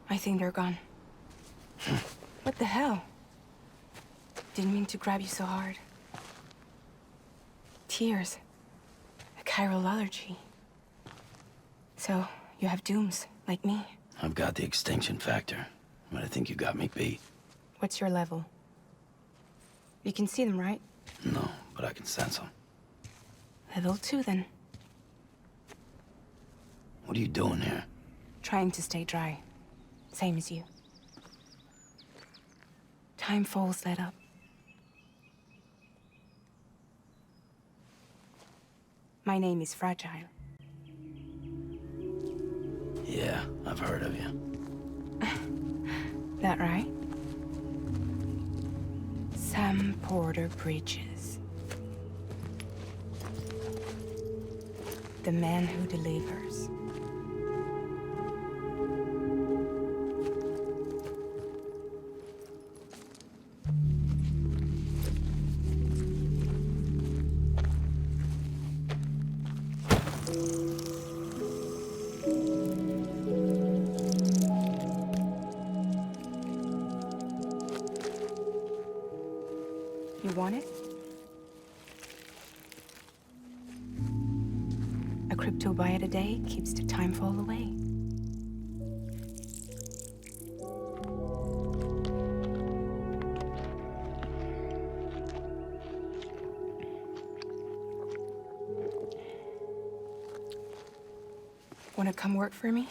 I think they're gone. What the hell? Didn't mean to grab you so hard. Tears. A chiral allergy. So, you have dooms, like me. I've got the extinction factor, but I think you got me beat. What's your level? You can see them, right? No, but I can sense them. Level 2, then. What are you doing here? Trying to stay dry. Same as you. Timefall's let up. My name is Fragile. Yeah, I've heard of you. That right? Sam Porter Bridges. The man who delivers. You want it? A crypto byte a day keeps the timefall away. Wanna come work for me?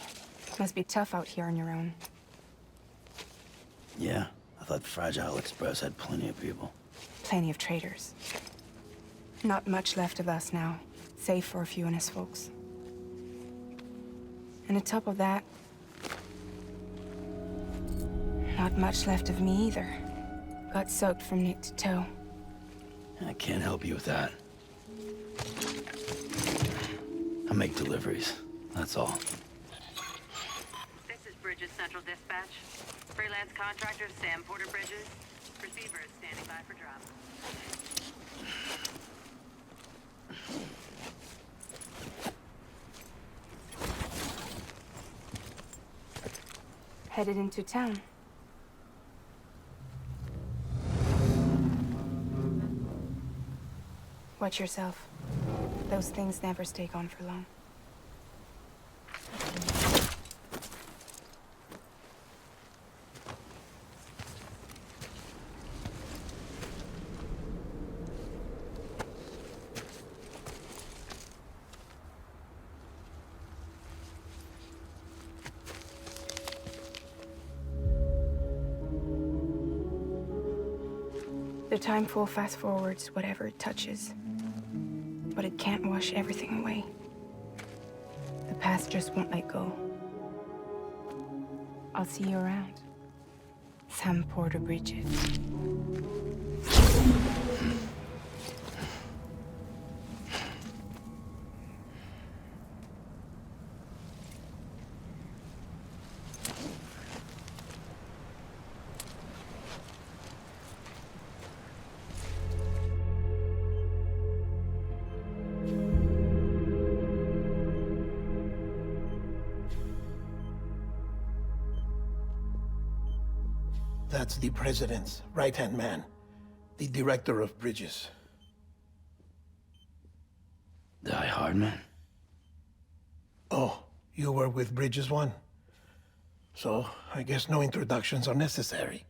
Must be tough out here on your own. Yeah, I thought Fragile Express had plenty of people. Plenty of traitors. Not much left of us now, save for a few honest folks. And on top of that, not much left of me either. Got soaked from neck to toe. I can't help you with that. I make deliveries, that's all. This is Bridges Central Dispatch. Freelance contractor Sam Porter Bridges. Receiver is standing by for drop. Headed into town. Watch yourself. Those things never stay gone for long. The timefall fast-forwards whatever it touches. But it can't wash everything away. The past just won't let go. I'll see you around. Sam Porter Bridges. That's the president's right-hand man, the director of bridges. Die Hard man? Oh, you were with Bridges 1? So, I guess no introductions are necessary.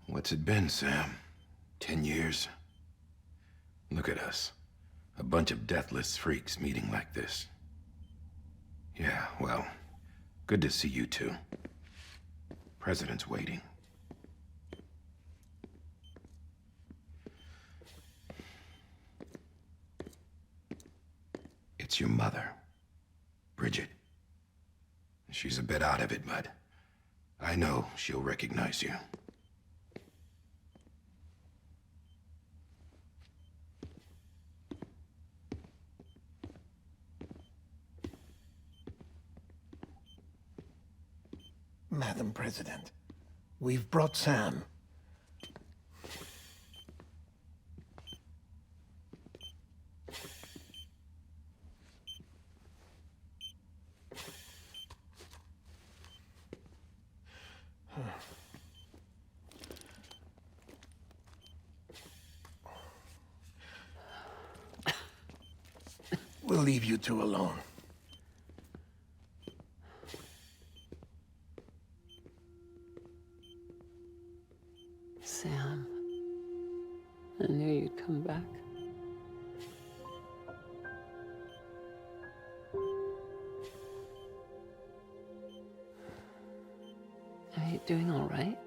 What's it been, Sam? 10 years? Look at us. A bunch of deathless freaks meeting like this. Yeah, well, good to see you two. President's waiting. It's your mother, Bridget. She's a bit out of it, but I know she'll recognize you. Madam President, we've brought Sam. we'll leave you two alone. Sam, I knew you'd come back. Are you doing all right?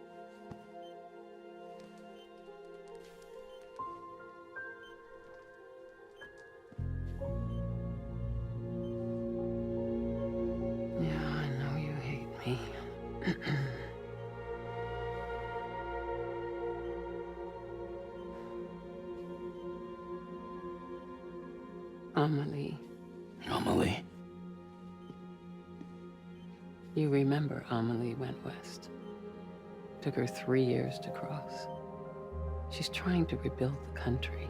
Yeah, I know you hate me. Amelie. Amelie? You remember Amelie went west. Took her 3 years to cross. She's trying to rebuild the country.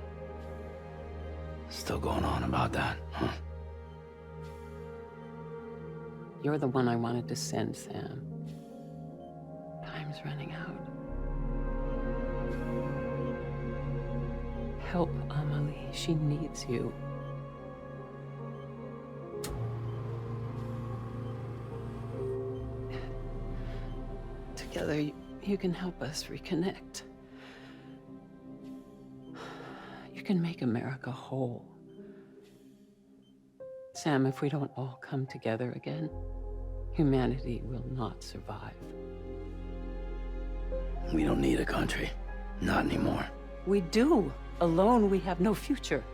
Still going on about that, huh? You're the one I wanted to send, Sam. Time's running out. Help Amelie. She needs you. Together, you can help us reconnect. You can make America whole. Sam, if we don't all come together again, humanity will not survive. We don't need a country. Not anymore. We do. Alone, we have no future.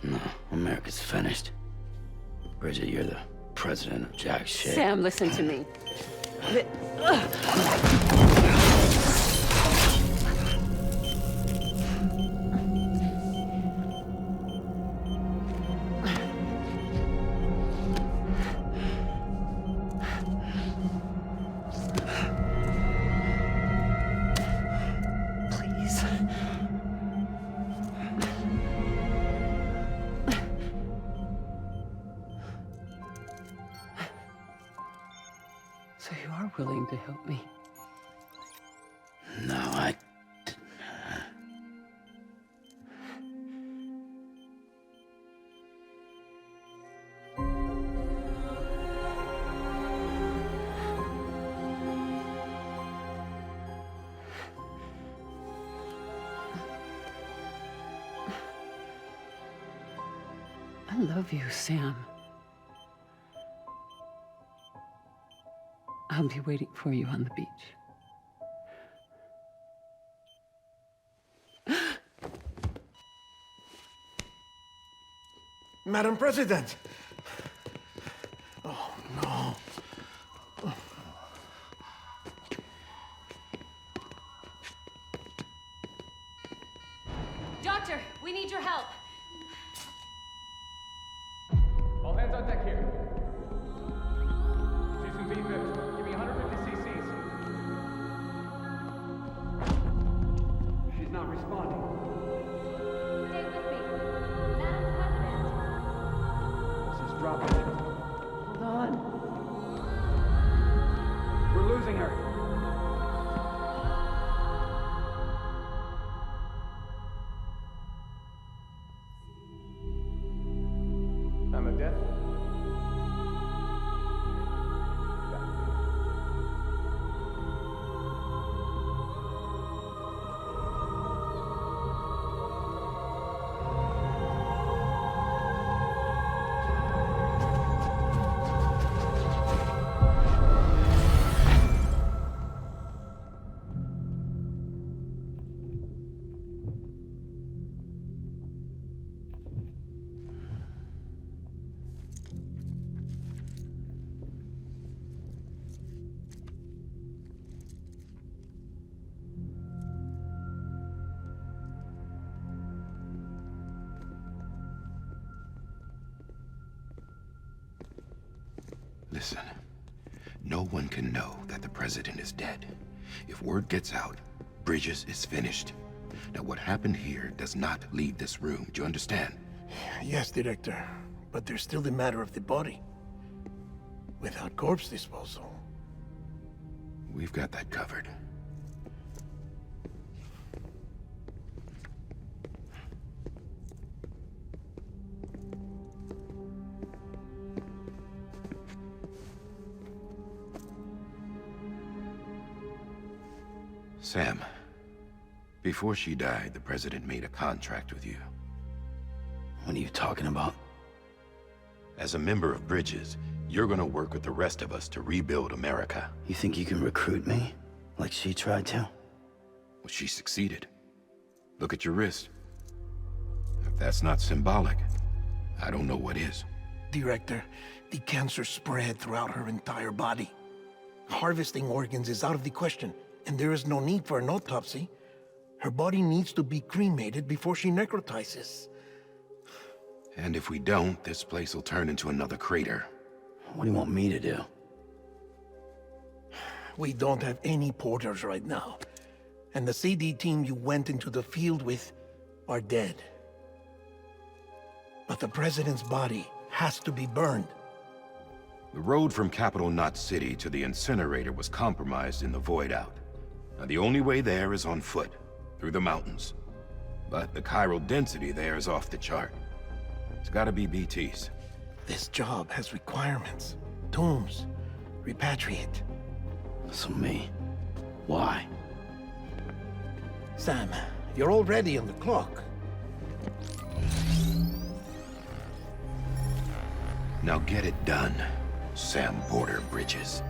No, America's finished. Bridget, you're the president of jack shit. Sam, listen to me. Please. So you are willing to help me? No, I... I love you, Sam. I'll be waiting for you on the beach. Madam President! Oh, no. Doctor, we need your help. All hands on deck here. Season B vips. Give me 150 cc's. She's not responding. Stay with me. Madam President. This is dropping. Hold on. We're losing her. Time of death? Listen, no one can know that the president is dead. If word gets out, Bridges is finished. Now, what happened here does not leave this room. Do you understand? Yes, Director. But there's still the matter of the body. Without corpse disposal. We've got that covered. Sam, before she died, the President made a contract with you. What are you talking about? As a member of Bridges, you're gonna work with the rest of us to rebuild America. You think you can recruit me? Like she tried to? Well, she succeeded. Look at your wrist. If that's not symbolic, I don't know what is. Director, the cancer spread throughout her entire body. Harvesting organs is out of the question, and there is no need for an autopsy. Her body needs to be cremated before she necrotizes. And if we don't, this place will turn into another crater. What do you want me to do? We don't have any porters right now. And the CD team you went into the field with are dead. But the President's body has to be burned. The road from Capital Knot City to the incinerator was compromised in the void out. Now the only way there is on foot, through the mountains. But the chiral density there is off the chart. It's gotta be BTs. This job has requirements. Tombs. Repatriate. So me. Why? Sam, you're already on the clock. Now get it done, Sam Porter Bridges.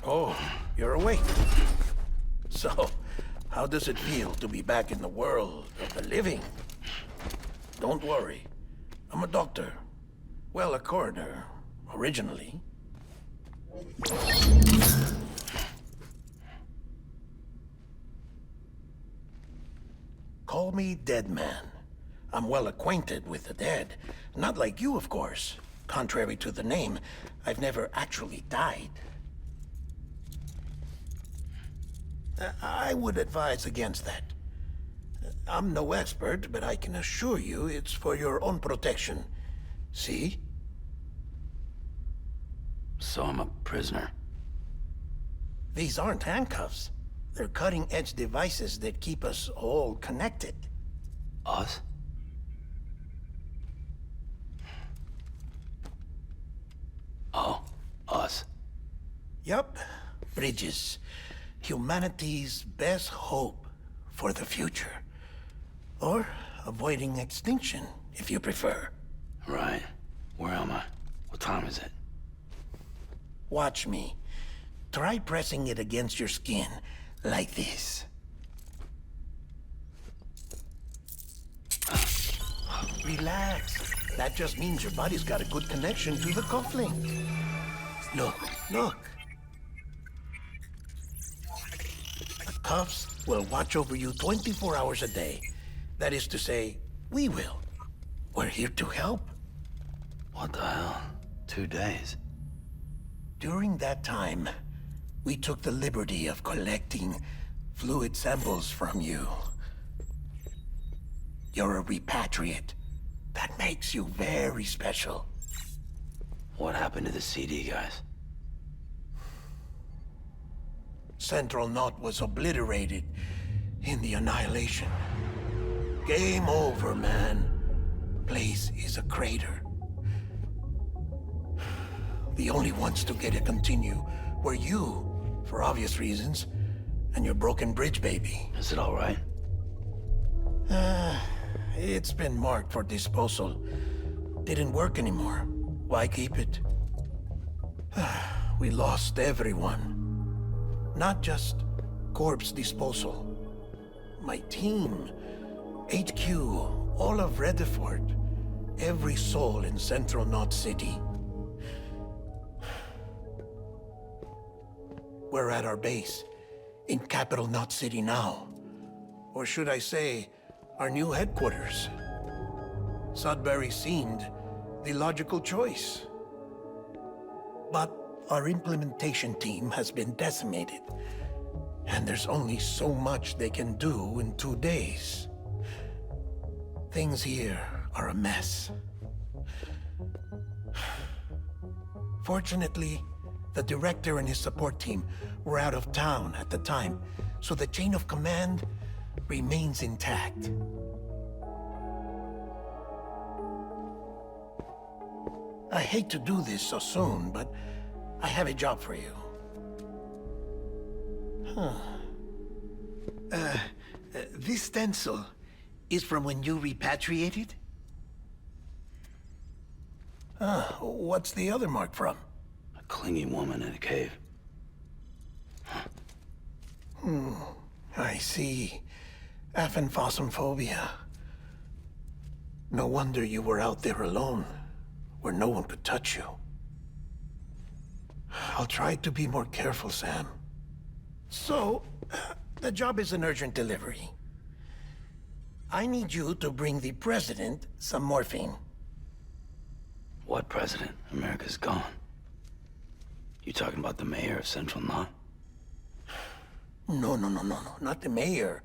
Oh, you're awake. So, how does it feel to be back in the world of the living? Don't worry. I'm a doctor. Well, a coroner, originally. Call me Dead Man. I'm well acquainted with the dead. Not like you, of course. Contrary to the name, I've never actually died. I would advise against that. I'm no expert, but I can assure you it's for your own protection. See? So I'm a prisoner. These aren't handcuffs. They're cutting-edge devices that keep us all connected. Us? Oh, us. Yup. Bridges. Humanity's best hope for the future. Or avoiding extinction, if you prefer. Right. Where am I? What time is it? Watch me. Try pressing it against your skin, like this. Relax. That just means your body's got a good connection to the cufflink. Look, look. The cuffs will watch over you 24 hours a day. That is to say, we will. We're here to help. What the hell? 2 days? During that time, we took the liberty of collecting fluid samples from you. You're a repatriate. That makes you very special. What happened to the CD guys? Central Knot was obliterated in the annihilation. Game over, man. Place is a crater. The only ones to get it continue were you, for obvious reasons, and your broken bridge baby. Is it all right? It's been marked for disposal. Didn't work anymore. Why keep it? We lost everyone. Not just corpse disposal. My team, HQ, all of Redford, every soul in Central Knot City. We're at our base, in Capital Knot City now. Or should I say, our new headquarters. Sudbury seemed the logical choice. But our implementation team has been decimated, and there's only so much they can do in 2 days. Things here are a mess. Fortunately, the director and his support team were out of town at the time, so the chain of command remains intact. I hate to do this so soon, but I have a job for you. This stencil is from when you repatriated? What's the other mark from? A clinging woman in a cave. I see. Aphenphosmphobia. No wonder you were out there alone, where no one could touch you. I'll try to be more careful, Sam. So, the job is an urgent delivery. I need you to bring the president some morphine. What president? America's gone. You talking about the mayor of Central Knot? No, not the mayor.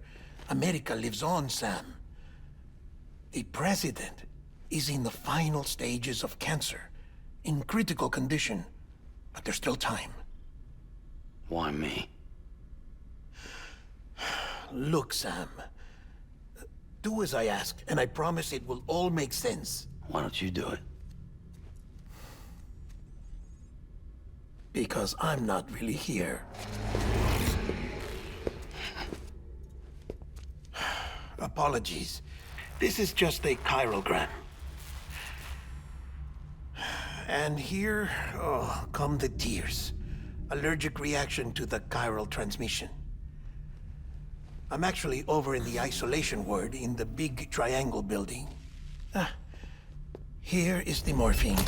America lives on, Sam. The president is in the final stages of cancer, in critical condition, but there's still time. Why me? Look, Sam. Do as I ask, and I promise it will all make sense. Why don't you do it? Because I'm not really here. Apologies. This is just a chirogram. And here, come the tears. Allergic reaction to the chiral transmission. I'm actually over in the isolation ward in the big triangle building. Here is the morphine.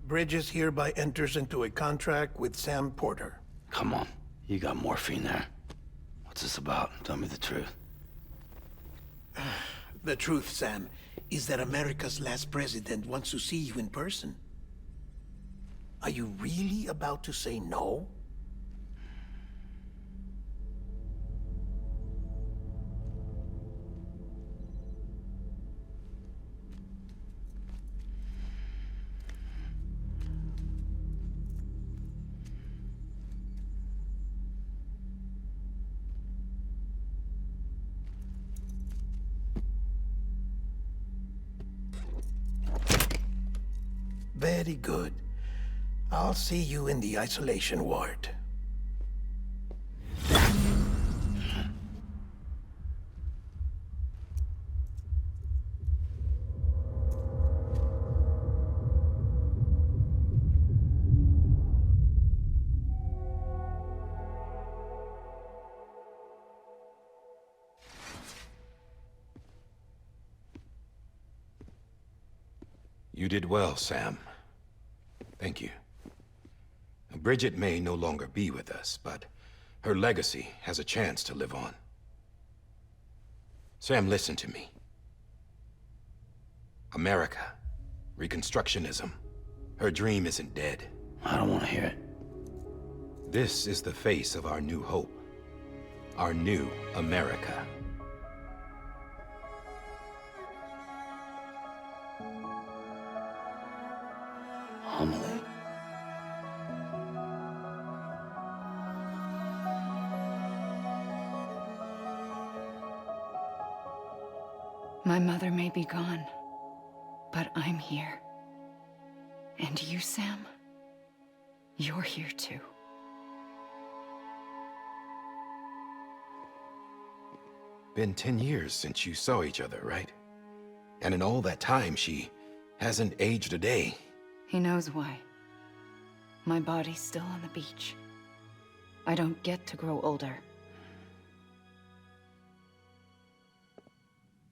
Bridges hereby enters into a contract with Sam Porter. Come on. You got morphine there. What's this about? Tell me the truth. The truth, Sam, is that America's last president wants to see you in person. Are you really about to say no? Very good. I'll see you in the isolation ward. You did well, Sam. Thank you. Bridget may no longer be with us, but her legacy has a chance to live on. Sam, listen to me. America, Reconstructionism, her dream isn't dead. I don't want to hear it. This is the face of our new hope. Our new America. Homily. My mother may be gone, but I'm here. And you, Sam? You're here too. Been 10 years since you saw each other, right? And in all that time, she hasn't aged a day. He knows why. My body's still on the beach. I don't get to grow older.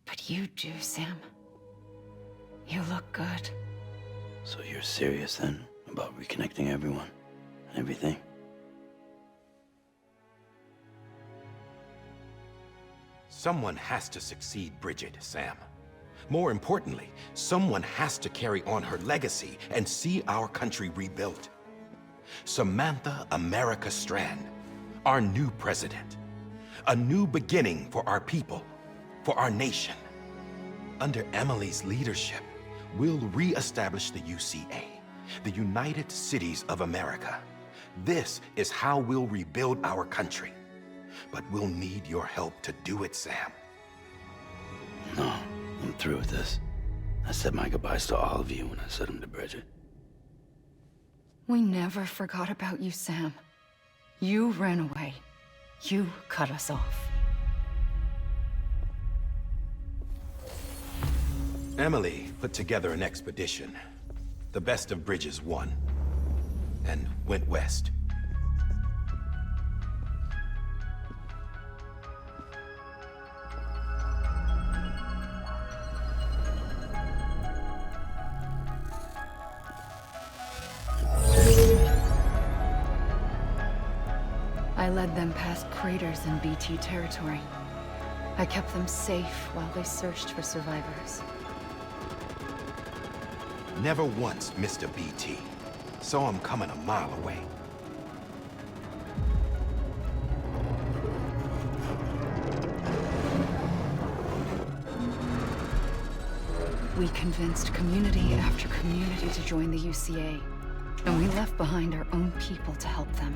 But you do, Sam. You look good. So you're serious then about reconnecting everyone and everything? Someone has to succeed Bridget, Sam. More importantly, someone has to carry on her legacy and see our country rebuilt. Samantha America Strand, our new president. A new beginning for our people, for our nation. Under Emily's leadership, we'll re-establish the UCA, the United Cities of America. This is how we'll rebuild our country. But we'll need your help to do it, Sam. No, I'm through with this. I said my goodbyes to all of you when I said them to Bridget. We never forgot about you, Sam. You ran away. You cut us off. Emily put together an expedition. The best of Bridges won, and went west. I led them past craters in BT territory. I kept them safe while they searched for survivors. Never once missed a BT. Saw him coming a mile away. We convinced community after community to join the UCA, and we left behind our own people to help them.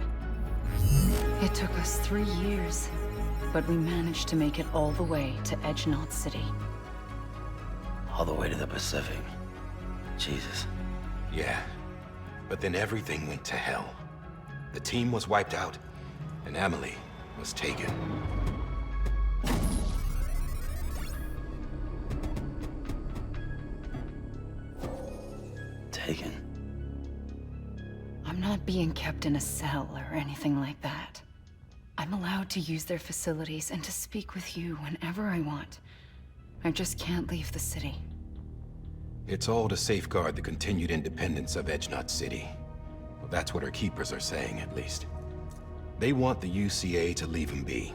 It took us 3 years, but we managed to make it all the way to Edge-Knot City. All the way to the Pacific. Jesus. Yeah, but then everything went to hell. The team was wiped out, and Emily was taken. Taken? I'm not being kept in a cell or anything like that. I'm allowed to use their facilities and to speak with you whenever I want. I just can't leave the city. It's all to safeguard the continued independence of Edge-Knot City. Well, that's what our keepers are saying, at least. They want the UCA to leave him be.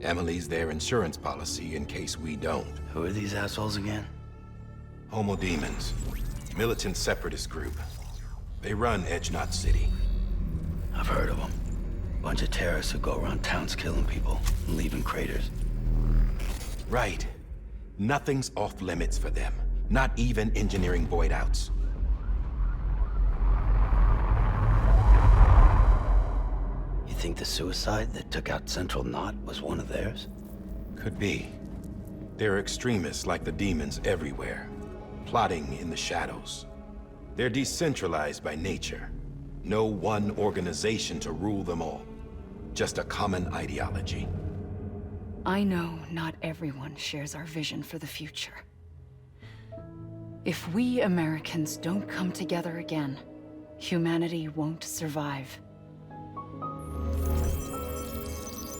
Emily's their insurance policy in case we don't. Who are these assholes again? Homo Demons. Militant separatist group. They run Edge-Knot City. I've heard of them. Bunch of terrorists who go around towns killing people and leaving craters. Right. Nothing's off limits for them. Not even engineering void outs. You think the suicide that took out Central Knot was one of theirs? Could be. There are extremists like the demons everywhere, plotting in the shadows. They're decentralized by nature. No one organization to rule them all. Just a common ideology. I know not everyone shares our vision for the future. If we Americans don't come together again, humanity won't survive.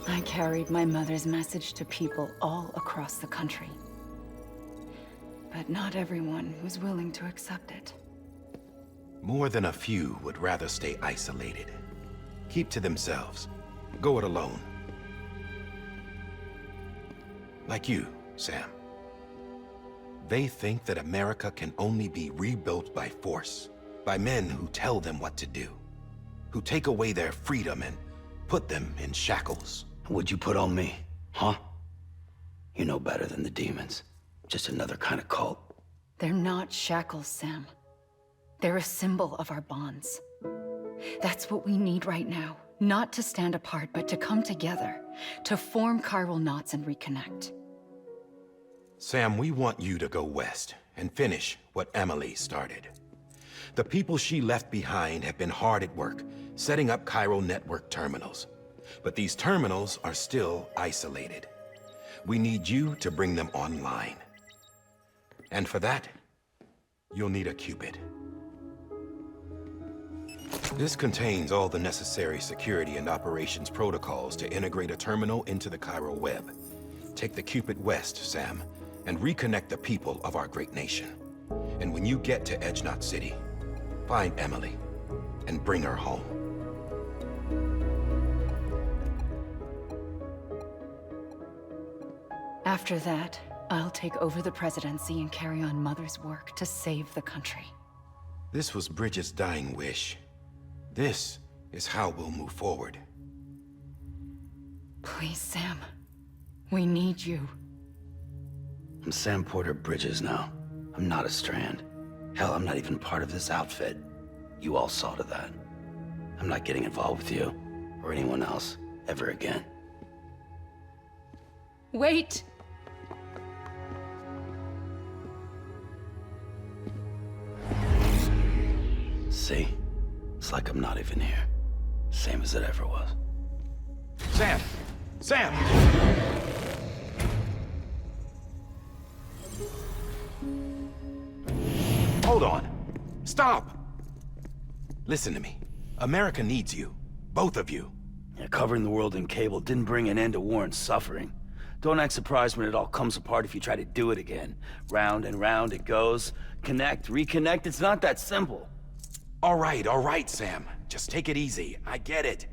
I carried my mother's message to people all across the country. But not everyone was willing to accept it. More than a few would rather stay isolated. Keep to themselves. Go it alone. Like you, Sam. They think that America can only be rebuilt by force, by men who tell them what to do, who take away their freedom and put them in shackles. What'd you put on me, huh? You know better than the demons. Just another kind of cult. They're not shackles, Sam. They're a symbol of our bonds. That's what we need right now. Not to stand apart, but to come together, to form chiral knots and reconnect. Sam, we want you to go west and finish what Emily started. The people she left behind have been hard at work, setting up chiral network terminals. But these terminals are still isolated. We need you to bring them online. And for that, you'll need a Cupid. This contains all the necessary security and operations protocols to integrate a terminal into the chiral web. Take the Cupid west, Sam, and reconnect the people of our great nation. And when you get to Edge-Knot City, find Emily and bring her home. After that, I'll take over the presidency and carry on Mother's work to save the country. This was Bridget's dying wish. This is how we'll move forward. Please, Sam. We need you. I'm Sam Porter Bridges now. I'm not a Strand. Hell, I'm not even part of this outfit. You all saw to that. I'm not getting involved with you, or anyone else, ever again. Wait! See? It's like I'm not even here. Same as it ever was. Sam! Sam! Hold on. Stop! Listen to me. America needs you. Both of you. Yeah, covering the world in cable didn't bring an end to war and suffering. Don't act surprised when it all comes apart if you try to do it again. Round and round it goes. Connect, reconnect, it's not that simple. All right, Sam. Just take it easy. I get it.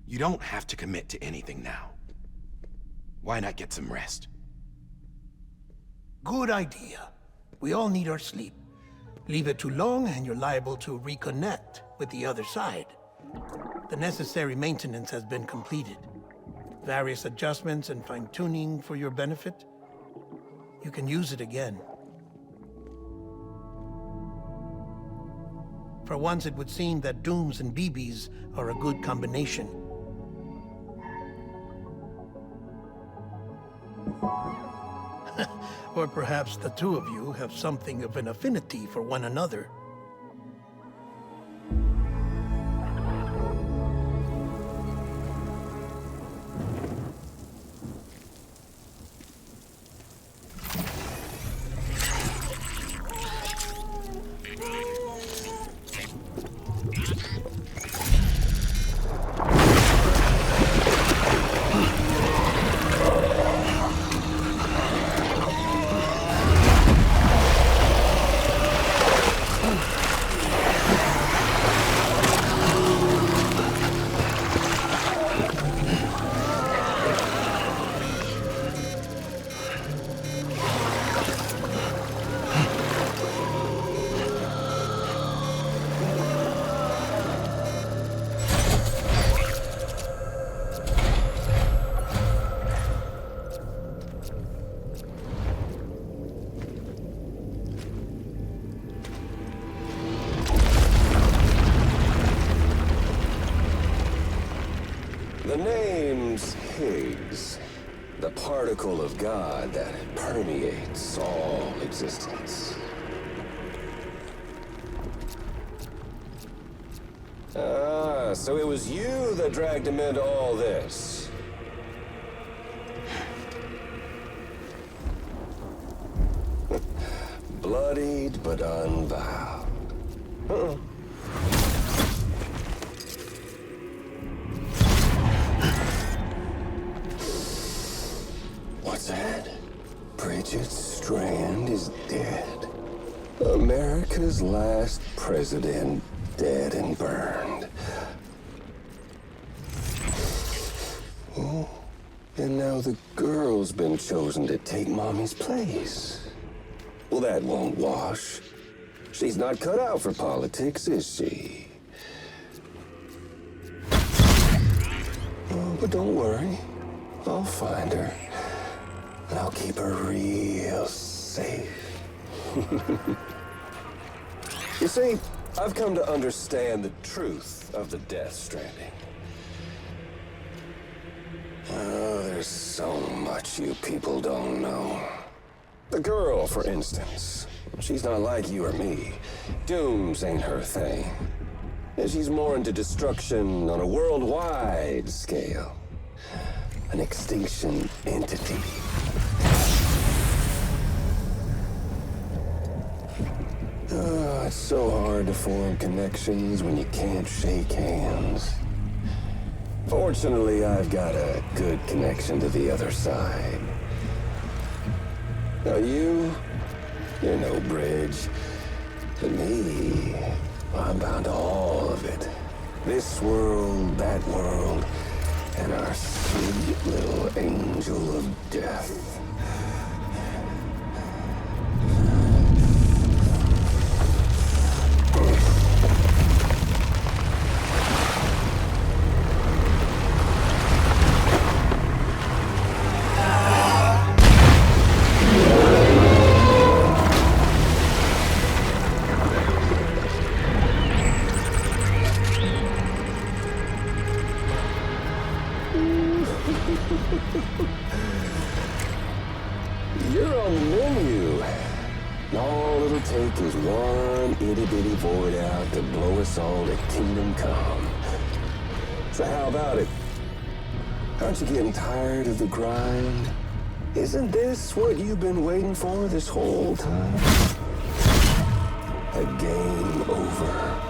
You don't have to commit to anything now. Why not get some rest? Good idea. We all need our sleep. Leave it too long and you're liable to reconnect with the other side. The necessary maintenance has been completed. Various adjustments and fine-tuning for your benefit. You can use it again. For once, it would seem that Dooms and BBs are a good combination. Or perhaps the two of you have something of an affinity for one another. The name's Higgs, the particle of God that permeates all existence. Ah, so it was you that dragged him into all this. Bloodied but unvowed. What's that? Bridget Strand is dead. America's last president dead and burned. Oh, and now the girl's been chosen to take Mommy's place. Well, that won't wash. She's not cut out for politics, is she? Oh, but don't worry. I'll find her. And I'll keep her real safe. You see, I've come to understand the truth of the Death Stranding. Oh, there's so much you people don't know. The girl, for instance. She's not like you or me. Dooms ain't her thing. And she's more into destruction on a worldwide scale. An extinction entity. It's so hard to form connections when you can't shake hands. Fortunately, I've got a good connection to the other side. Now you're no bridge. But me, I'm bound to all of it. This world, that world, and our sweet little angel of death. You're on the menu. All it'll take is one itty-bitty void out to blow us all to kingdom come. So how about it? Aren't you getting tired of the grind? Isn't this what you've been waiting for this whole time? A game over.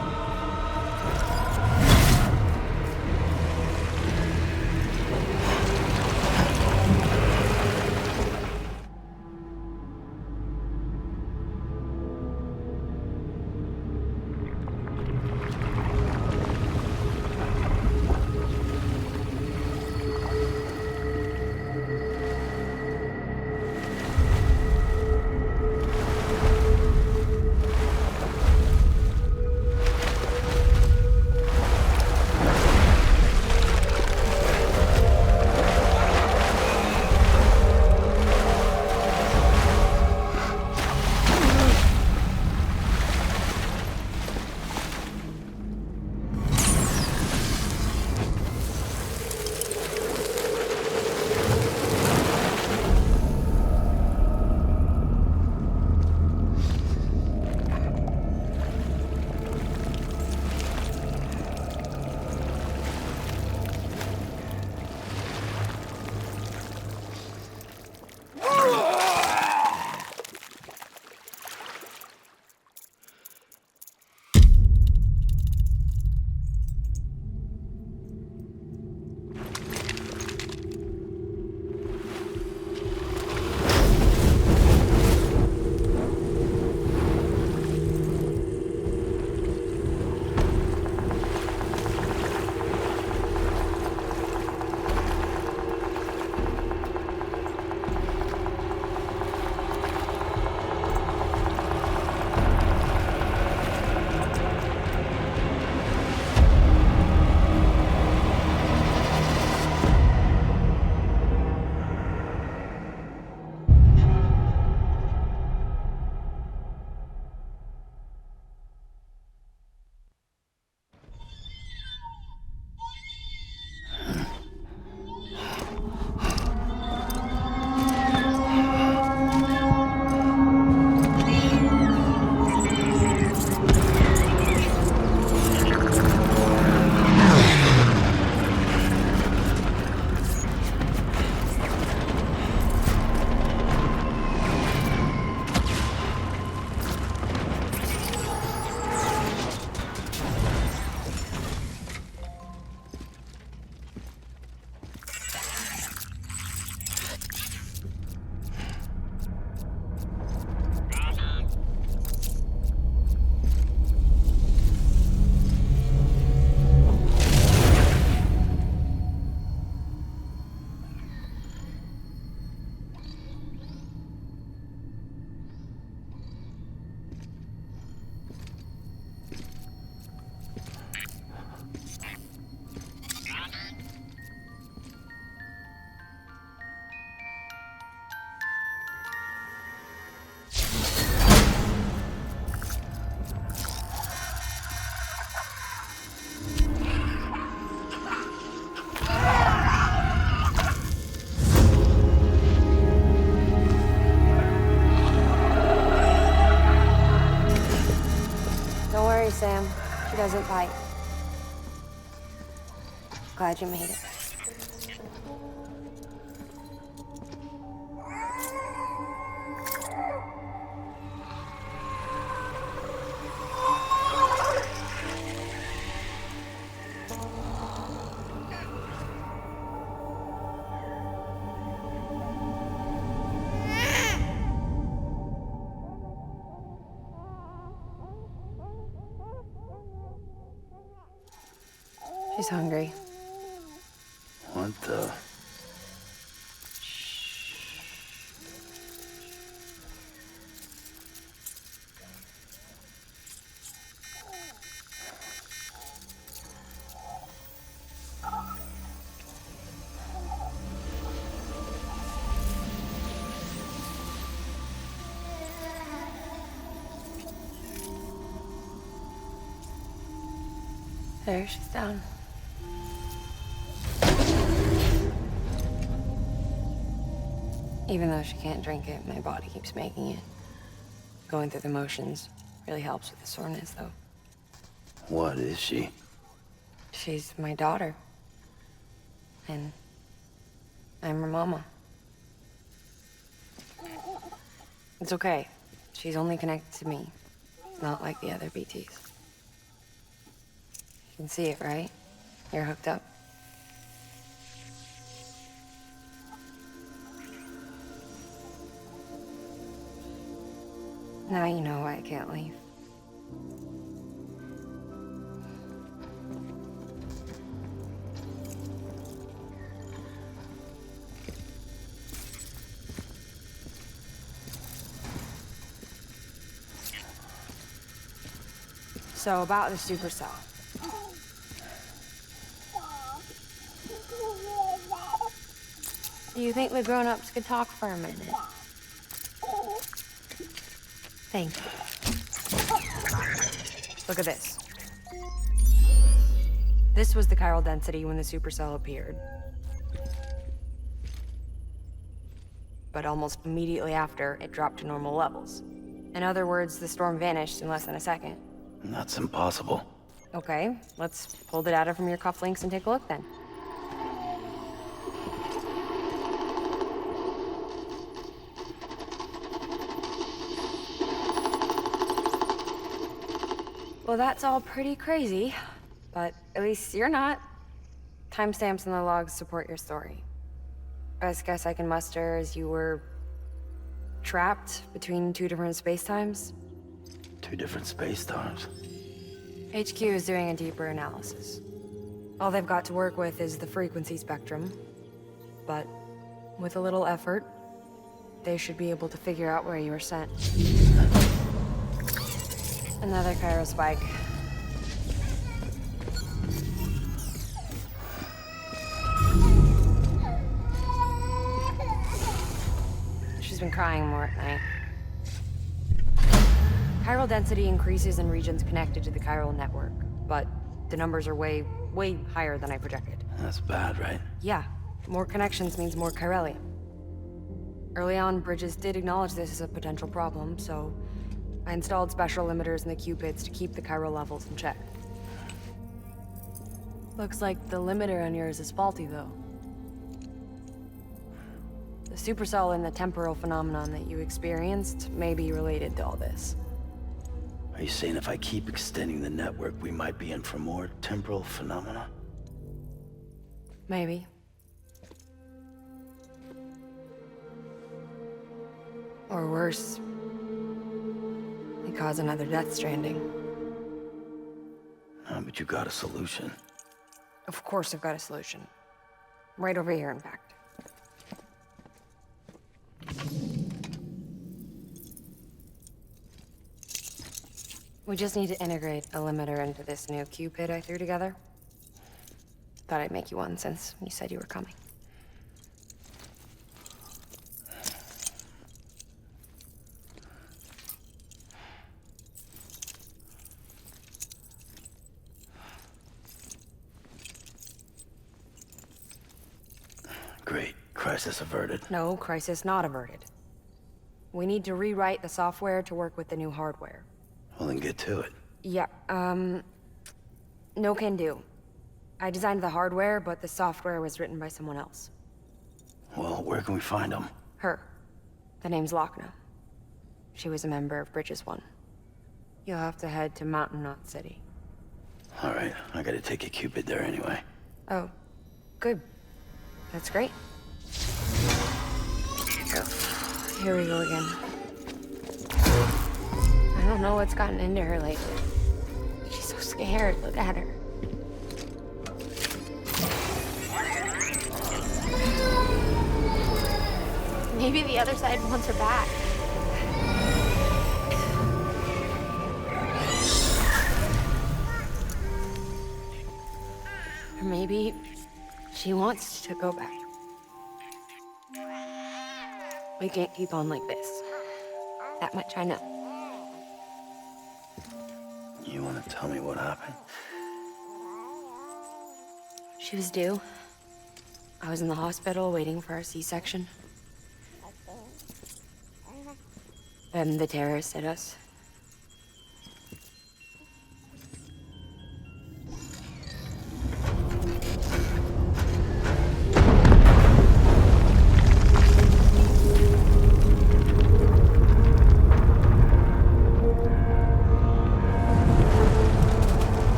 doesn't bite. Glad you made it. She's hungry. What the? There, she's down. Even though she can't drink it, my body keeps making it. Going through the motions really helps with the soreness, though. What is she? She's my daughter. And I'm her mama. It's okay. She's only connected to me. Not like the other BTs. You can see it, right? You're hooked up. Now you know why I can't leave. So about the supercell. Do you think the grown-ups could talk for a minute? Thank you. Look at this. This was the chiral density when the supercell appeared. But almost immediately after, it dropped to normal levels. In other words, the storm vanished in less than a second. That's impossible. Okay, let's pull the data from your cufflinks and take a look then. Well, that's all pretty crazy, but at least you're not. Timestamps in the logs support your story. Best guess I can muster is you were trapped between two different spacetimes. Two different space-times. HQ is doing a deeper analysis. All they've got to work with is the frequency spectrum, but with a little effort, they should be able to figure out where you were sent. Another chiral spike. She's been crying more at night. Chiral density increases in regions connected to the chiral network, but the numbers are way higher than I projected. That's bad, right? Yeah, more connections means more chiralium. Early on, Bridges did acknowledge this as a potential problem, so I installed special limiters in the Q-pits to keep the chiral levels in check. Looks like the limiter on yours is faulty, though. The supercell and the temporal phenomenon that you experienced may be related to all this. Are you saying if I keep extending the network, we might be in for more temporal phenomena? Maybe. Or worse. They cause another Death Stranding. No, but you got a solution. Of course I've got a solution. Right over here, in fact. We just need to integrate a limiter into this new Q-pit I threw together. Thought I'd make you one since you said you were coming. Great. Crisis averted. No, crisis not averted. We need to rewrite the software to work with the new hardware. Well, then get to it. Yeah, No can do. I designed the hardware, but the software was written by someone else. Well, where can we find them? Her. The name's Lochna. She was a member of Bridges 1. You'll have to head to Mountain Knot City. All right, I gotta take a Cupid there anyway. Oh, good. That's great. Here we go again. I don't know what's gotten into her lately. She's so scared. Look at her. Maybe the other side wants her back. Or maybe she wants to go back. We can't keep on like this. That much I know. You wanna tell me what happened? She was due. I was in the hospital waiting for our C-section. Then the terrorists hit us.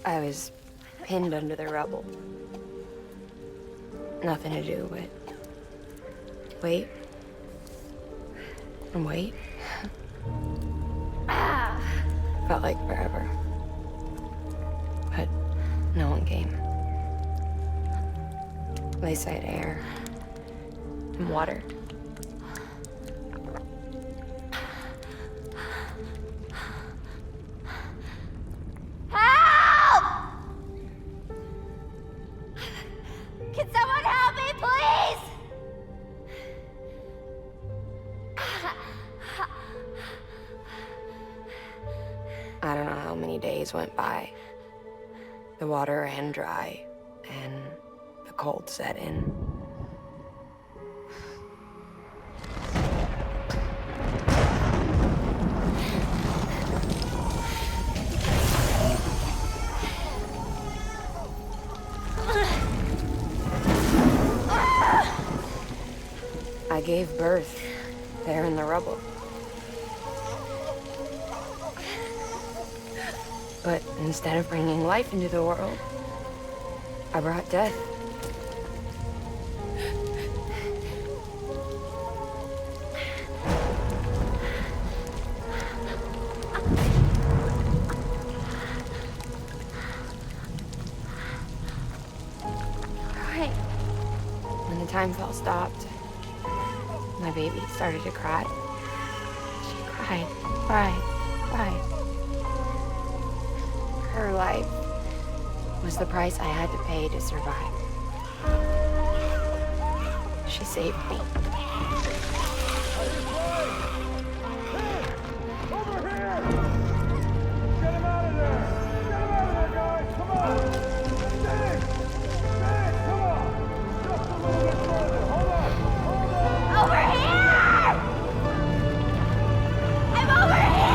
I was pinned under the rubble. Nothing to do but wait and wait. Felt like forever. But no one came. They said air and water. Can someone help me, please? I don't know how many days went by. The water ran dry, and the cold set in. I gave birth there in the rubble. But instead of bringing life into the world, I brought death. Right. When the time fell stopped, my baby started to cry. She cried, cried. Her life was the price I had to pay to survive. She saved me. Over here! Get him out of there! Get him out of there, guys! Come on! Stay! Stay! Come on! Just a little bit further! Hold on! Hold on! Over here! I'm over here!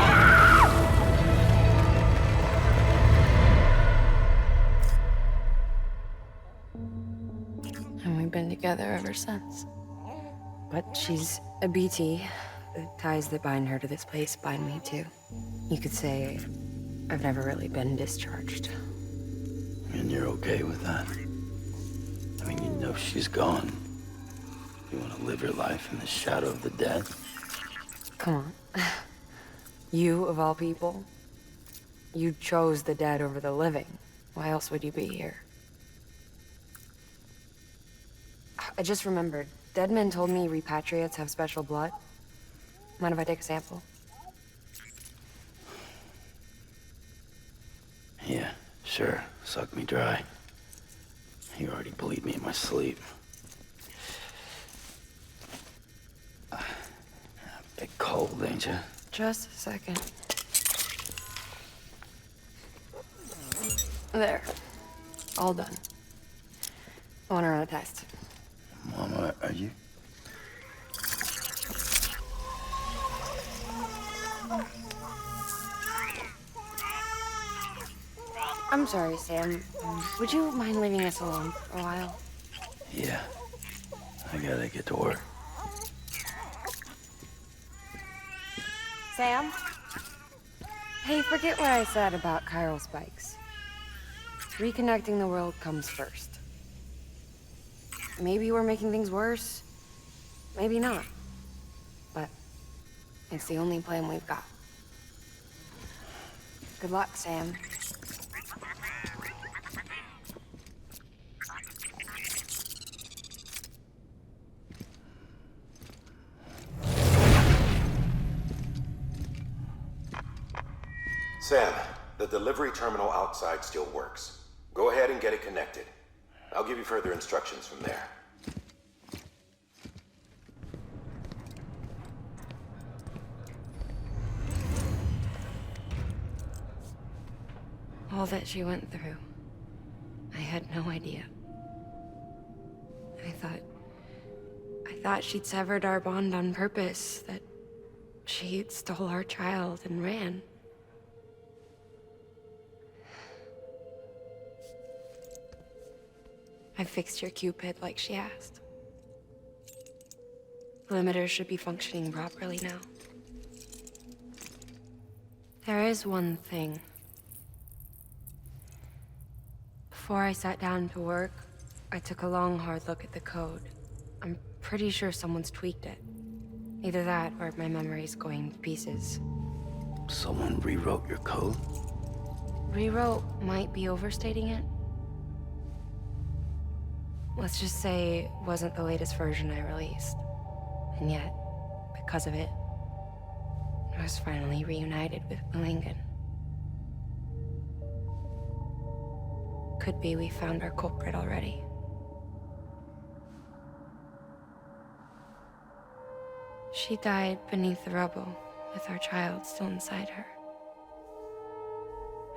And we've been together ever since. But she's a BT. The ties that bind her to this place bind me too. You could say I've never really been discharged. And you're okay with that? I mean, you know she's gone. You want to live your life in the shadow of the dead? Come on. You, of all people, you chose the dead over the living. Why else would you be here? I just remembered. Dead men told me repatriates have special blood. Mind if I take a sample? Yeah, sure. Suck me dry. You already bleed me in my sleep. A bit cold, ain't you? Just a second. There. All done. I want to run a test. Mama, are you? I'm sorry, Sam. Would you mind leaving us alone for a while? Yeah. I gotta get to work. Sam? Hey, forget what I said about chiral spikes. Reconnecting the world comes first. Maybe we're making things worse. Maybe not. But it's the only plan we've got. Good luck, Sam. Sam, the delivery terminal outside still works. Go ahead and get it connected. I'll give you further instructions from there. All that she went through, I had no idea. I thought she'd severed our bond on purpose, that she stole our child and ran. I fixed your Cupid like she asked. The limiter should be functioning properly now. There is one thing. Before I sat down to work, I took a long, hard look at the code. I'm pretty sure someone's tweaked it. Either that, or my memory's going to pieces. Someone rewrote your code? Rewrote might be overstating it. Let's just say it wasn't the latest version I released. And yet, because of it, I was finally reunited with Lincoln. Could be we found our culprit already. She died beneath the rubble, with our child still inside her.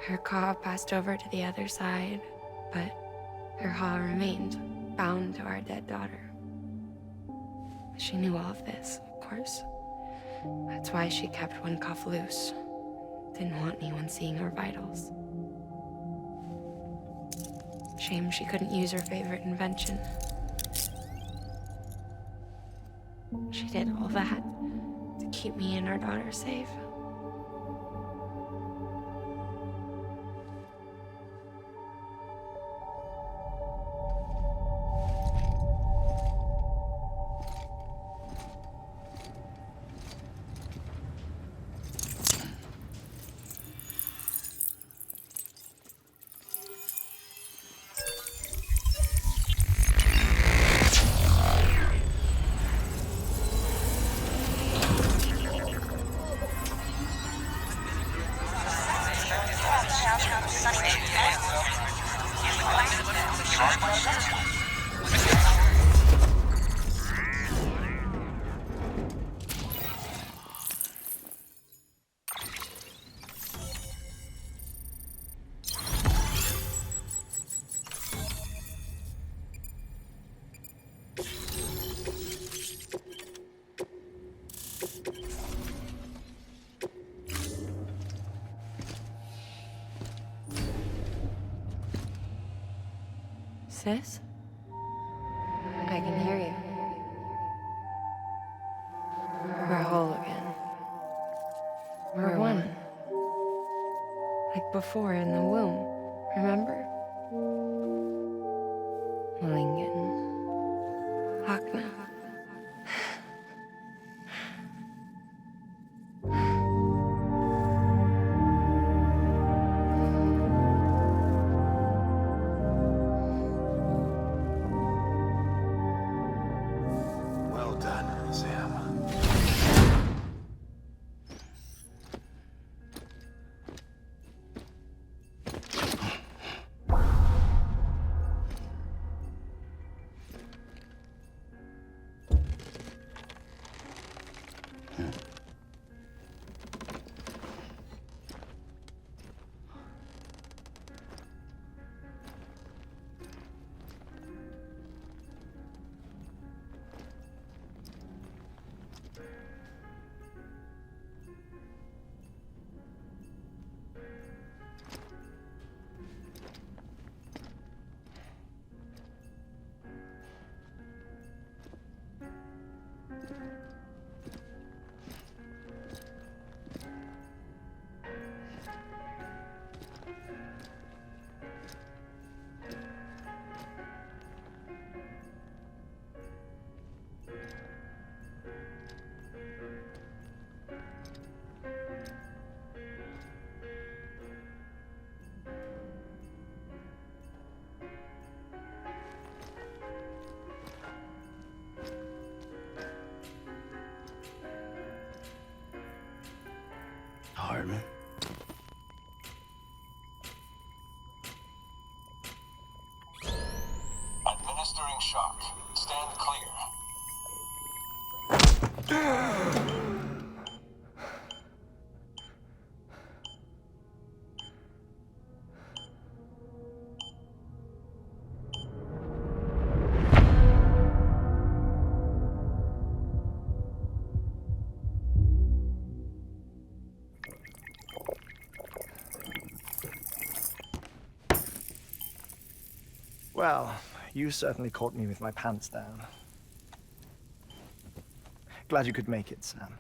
Her Ka passed over to the other side, but her Ha remained, bound to our dead daughter. She knew all of this, of course. That's why she kept one cuff loose. Didn't want anyone seeing her vitals. Shame she couldn't use her favorite invention. She did all that to keep me and our daughter safe. Sis? I can hear you. We're whole again. We're one. Like before in the womb, remember? Lingen. Hakna. Well done, Sam. Hardman? Administering shock. Stand clear. Well, you certainly caught me with my pants down. Glad you could make it, Sam.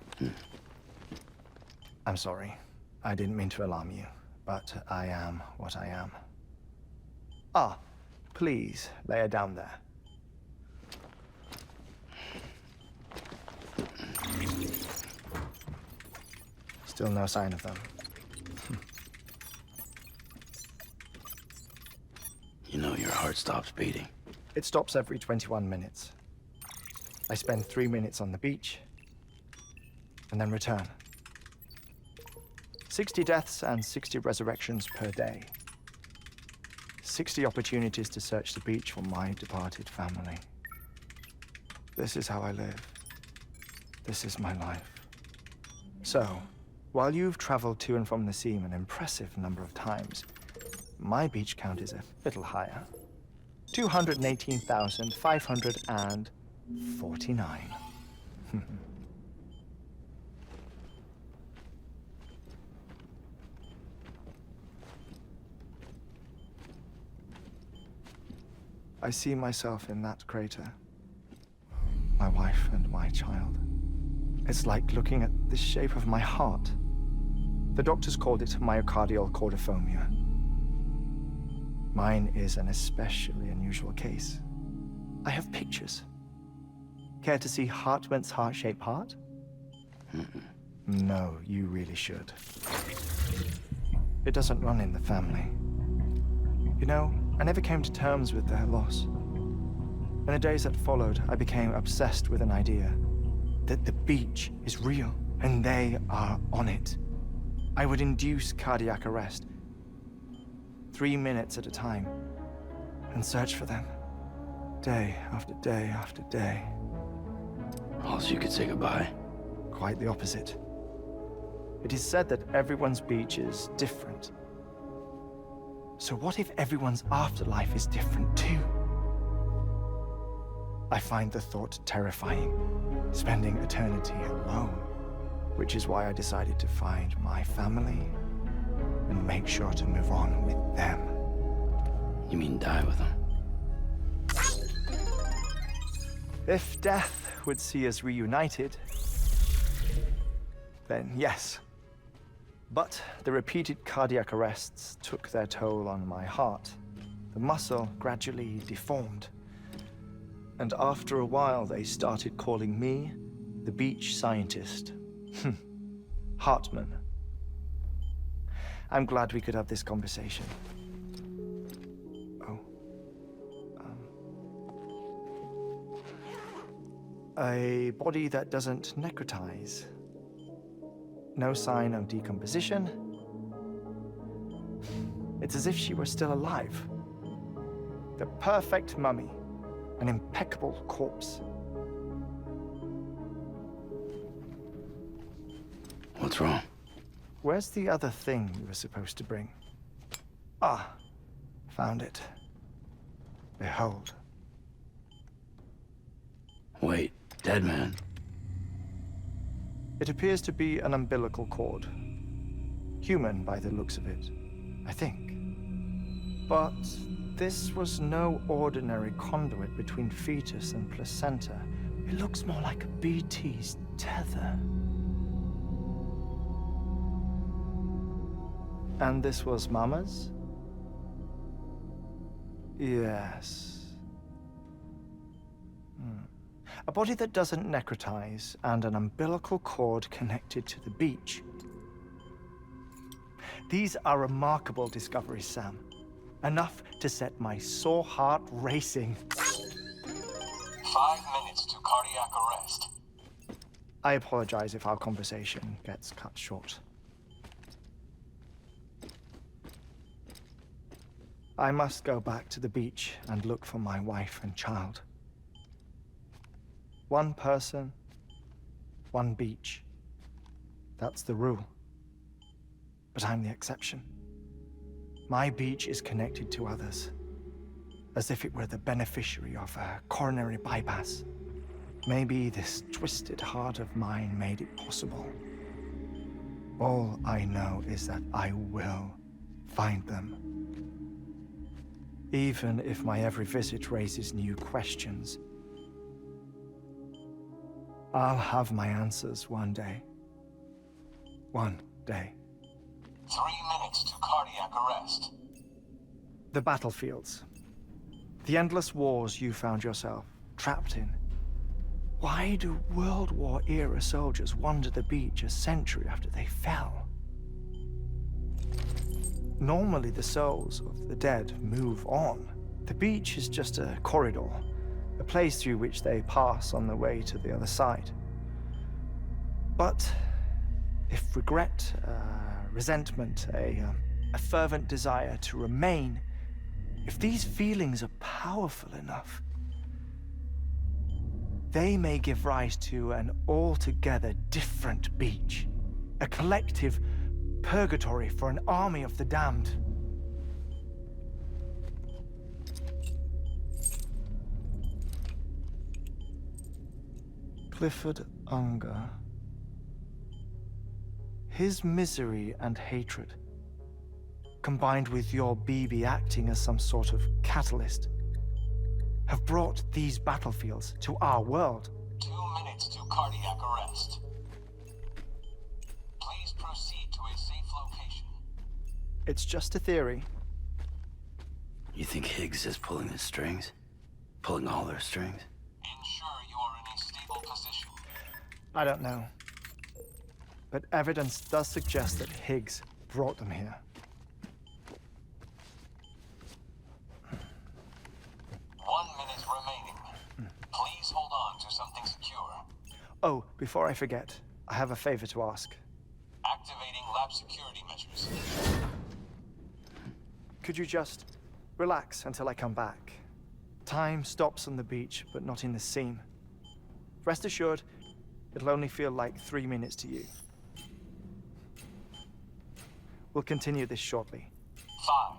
I'm sorry. I didn't mean to alarm you, but I am what I am. Ah, please, lay her down there. Still no sign of them. You know your heart stops beating. It stops every 21 minutes. I spend 3 minutes on the beach, and then return. 60 deaths and 60 resurrections per day. 60 opportunities to search the beach for my departed family. This is how I live. This is my life. So, while you've traveled to and from the sea an impressive number of times, my beach count is a little higher. 218,549. I see myself in that crater. My wife and my child. It's like looking at the shape of my heart. The doctors called it myocardial cordiformia. Mine is an especially unusual case. I have pictures. Care to see Hartman's heart-shaped heart? No, you really should. It doesn't run in the family. You know, I never came to terms with their loss. In the days that followed, I became obsessed with an idea that the beach is real and they are on it. I would induce cardiac arrest, 3 minutes at a time, and search for them, day after day after day. Also, you could say goodbye. Quite the opposite. It is said that everyone's beach is different. So what if everyone's afterlife is different too? I find the thought terrifying, spending eternity alone, which is why I decided to find my family and make sure to move on with them. You mean die with them? If death would see us reunited, then yes. But the repeated cardiac arrests took their toll on my heart. The muscle gradually deformed. And after a while, they started calling me the beach scientist. Hartman. I'm glad we could have this conversation. Oh. A body that doesn't necrotize. No sign of decomposition. It's as if she were still alive. The perfect mummy. An impeccable corpse. What's wrong? Where's the other thing you were supposed to bring? Ah, found it. Behold. Wait, dead man? It appears to be an umbilical cord. Human by the looks of it, I think. But this was no ordinary conduit between fetus and placenta, It looks more like a BT's tether. And this was Mama's? Yes. A body that doesn't necrotize and an umbilical cord connected to the beach. These are remarkable discoveries, Sam. Enough to set my sore heart racing. 5 minutes to cardiac arrest. I apologize if our conversation gets cut short. I must go back to the beach and look for my wife and child. One person, one beach. That's the rule. But I'm the exception. My beach is connected to others, as if it were the beneficiary of a coronary bypass. Maybe this twisted heart of mine made it possible. All I know is that I will find them. Even if my every visit raises new questions, I'll have my answers one day. One day. 3 minutes to cardiac arrest. The battlefields. The endless wars you found yourself trapped in. Why do World War-era soldiers wander the beach a century after they fell? Normally, the souls of the dead move on. The beach is just a corridor, a place through which they pass on the way to the other side. But if regret, resentment, a fervent desire to remain, if these feelings are powerful enough, they may give rise to an altogether different beach, a collective purgatory for an army of the damned. Clifford Unger. His misery and hatred, combined with your BB acting as some sort of catalyst, have brought these battlefields to our world. 2 minutes to cardiac arrest. Please proceed to a safe location. It's just a theory. You think Higgs is pulling the strings? Pulling all their strings? Ensure you are in a stable position. I don't know. But evidence does suggest that Higgs brought them here. 1 minute remaining. Please hold on to something secure. Oh, before I forget, I have a favor to ask. Activating lab security measures. Could you just relax until I come back? Time stops on the beach, but not in the scene. Rest assured, it'll only feel like 3 minutes to you. We'll continue this shortly. 5,